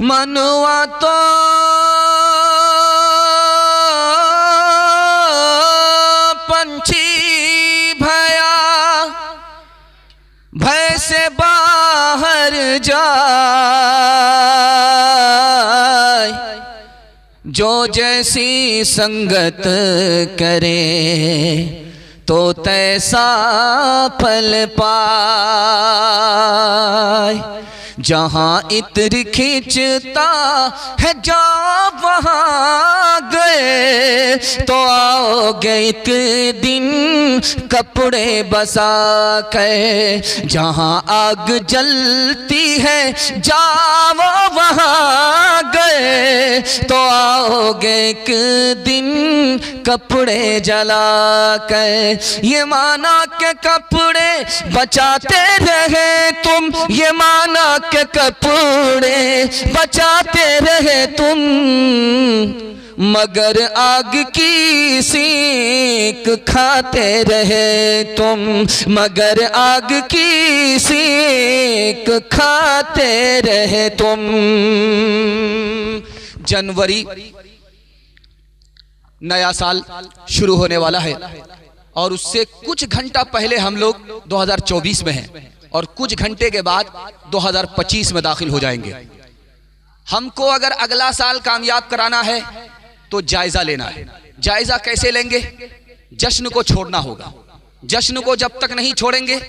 मनवा तो पंछी भया भय से बाहर जाए जो जैसी संगत करे तो तैसा फल पाए. जहाँ इत्र खींचता है जा वहाँ गए तो आओगे एक दिन कपड़े बसा के. जहाँ आग जलती है जाओ वहाँ गए तो आओगे एक दिन कपड़े जला के. ये माना के कपड़े बचाते रहे तुम, ये माना के कपड़े बचाते रहे तुम, मगर आग की सीख खाते रहे तुम, मगर आग की सीख खाते रहे तुम. जनवरी नया साल शुरू होने वाला है और उससे कुछ घंटा पहले हम लोग 2024 में हैं और कुछ घंटे के बाद 2025 में दाखिल हो जाएंगे. हमको अगर अगला साल कामयाब कराना है तो जायजा लेना है. जायजा कैसे लेंगे? जश्न को छोड़ना होगा. जश्न को जब तक नहीं छोड़ेंगे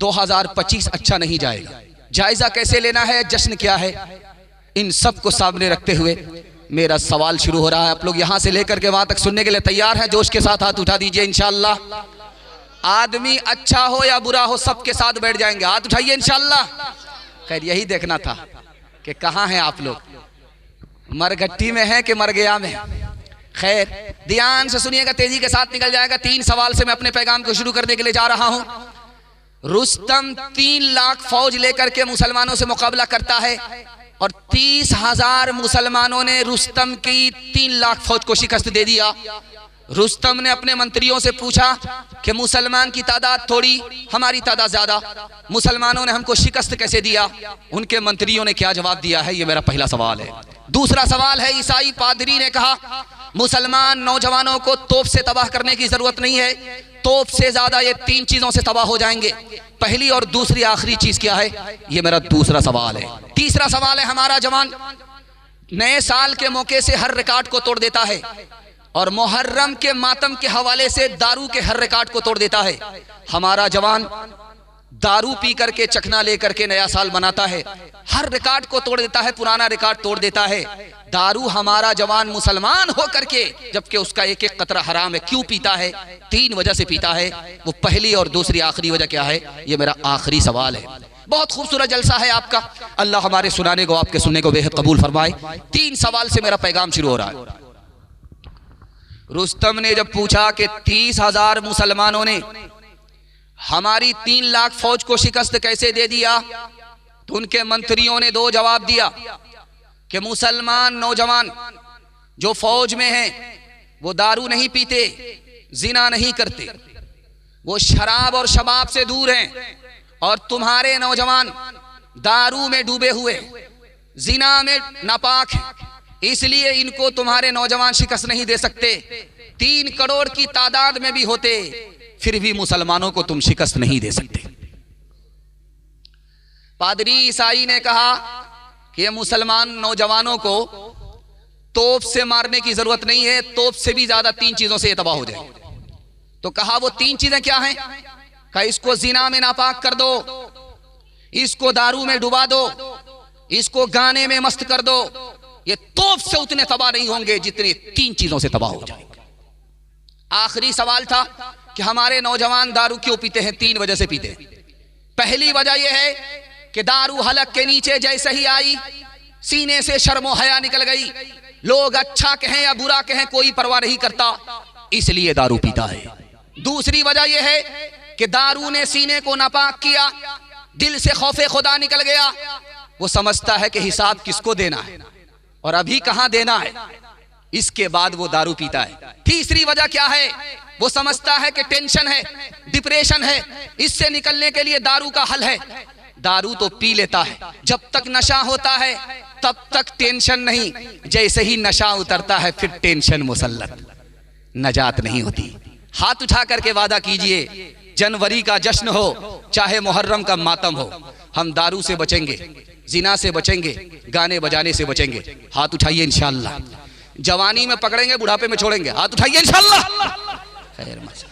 2025 अच्छा नहीं जाएगा. जायजा कैसे लेना है, जश्न क्या है, इन सब को सामने रखते हुए मेरा सवाल शुरू हो रहा है. आप लोग यहां से लेकर के वहां तक सुनने के लिए तैयार हैं? जोश के साथ हाथ उठा दीजिए इंशाअल्लाह. आदमी अच्छा हो या बुरा हो सबके साथ बैठ जाएंगे. हाथ उठाइए इंशाअल्लाह. खैर यही देखना था कि कहां हैं आप लोग, मरघट्टी में हैं कि मरगया में. खैर ध्यान से सुनिएगा, तेजी के साथ निकल जाएगा. 3 सवाल से मैं अपने पैगाम को शुरू करने के लिए जा रहा हूं. रुस्तम 3 लाख फौज लेकर के मुसलमानों से मुकाबला करता है और 30,000 मुसलमानों ने रुस्तम की 3 लाख फौज को शिकस्त दे दिया. रुस्तम ने अपने मंत्रियों से पूछा कि मुसलमान की तादाद थोड़ी, हमारी तादाद ज्यादा, मुसलमानों ने हमको शिकस्त कैसे दिया? उनके मंत्रियों ने क्या जवाब दिया है, ये मेरा पहला सवाल है. दूसरा सवाल है, ईसाई पादरी ने कहा मुसलमान नौजवानों को तोप से तबाह करने की जरूरत नहीं है, तोप से ज्यादा ये 3 चीजों से तबाह हो जाएंगे. पहली और दूसरी आखिरी चीज क्या है, ये मेरा दूसरा सवाल है. तीसरा सवाल है, हमारा जवान नए साल के मौके से हर रिकॉर्ड को तोड़ देता है और मुहर्रम के मातम के हवाले से दारू के हर रिकॉर्ड को तोड़ देता है. हमारा जवान दारू पी करके चखना लेकर के नया साल मनाता है, हर रिकॉर्ड को तोड़ देता है, पुराना रिकॉर्ड तोड़ देता है. दारू हमारा जवान मुसलमान होकर के, जबकि उसका एक एक कतरा हराम है, क्यों पीता है? 3 वजह से पीता है. वो पहली और दूसरी आखिरी वजह क्या है, ये मेरा आखिरी सवाल है. बहुत खूबसूरत जलसा है आपका, अल्लाह हमारे सुनाने को आपके सुनने को बेहद कबूल फरमाए. 3 सवाल से मेरा पैगाम शुरू हो रहा है. रुस्तम ने जब पूछा कि 30,000 मुसलमानों ने हमारी 3 लाख फौज को शिकस्त कैसे दे दिया? तो उनके मंत्रियों ने 2 जवाब दिया कि मुसलमान नौजवान जो फौज में हैं वो दारू नहीं पीते, जिना नहीं करते, वो शराब और शबाब से दूर हैं, और तुम्हारे नौजवान दारू में डूबे हुए, जिना में नापाक हैं, इसलिए इनको तुम्हारे नौजवान शिकस्त नहीं दे सकते। 3 करोड़ की तादाद में भी होते फिर भी मुसलमानों को तुम शिकस्त नहीं दे सकते। पादरी ईसाई ने कहा कि मुसलमान नौजवानों को तोप से मारने की जरूरत नहीं है, तोप से भी ज्यादा 3 चीजों से तबाह हो जाए। तो कहा वो 3 चीजें क्या हैं? कहा इसको जिना में नापाक कर दो, इसको दारू में डुबा दो, इसको गाने में मस्त कर दो। ये तोप से उतने तबाह नहीं होंगे जितने 3 चीजों से तबाह हो जाएंगे। आखिरी सवाल था कि हमारे नौजवान दारू क्यों पीते हैं? 3 वजह से पीते हैं। पहली वजह यह है कि दारू हलक के नीचे जैसे ही आई, सीने से शर्मो हया निकल गई। लोग अच्छा कहें या बुरा कहें कोई परवाह नहीं करता, इसलिए दारू पीता है। दूसरी वजह यह है कि दारू ने सीने को नापाक किया, दिल से खौफे खुदा निकल गया। वो समझता है कि हिसाब किसको देना है और अभी कहां देना है, इसके बाद वो दारू पीता है। तीसरी वजह क्या है? वो समझता है कि टेंशन है, डिप्रेशन है, इससे निकलने के लिए दारू का हल है। दारू तो पी लेता है, जब तक नशा होता है तब तक टेंशन नहीं, जैसे ही नशा उतरता है फिर टेंशन मुसल्लत, नजात नहीं होती। हाथ उठा करके वादा कीजिए, जनवरी का जश्न हो चाहे मुहर्रम का मातम हो, हम दारू से बचेंगे, जिना से बचेंगे, गाने बजाने से बचेंगे। हाथ उठाइए इंशाअल्लाह। जवानी में पकड़ेंगे, बुढ़ापे में छोड़ेंगे। हाथ उठाइए इंशाअल्लाह। खैर मत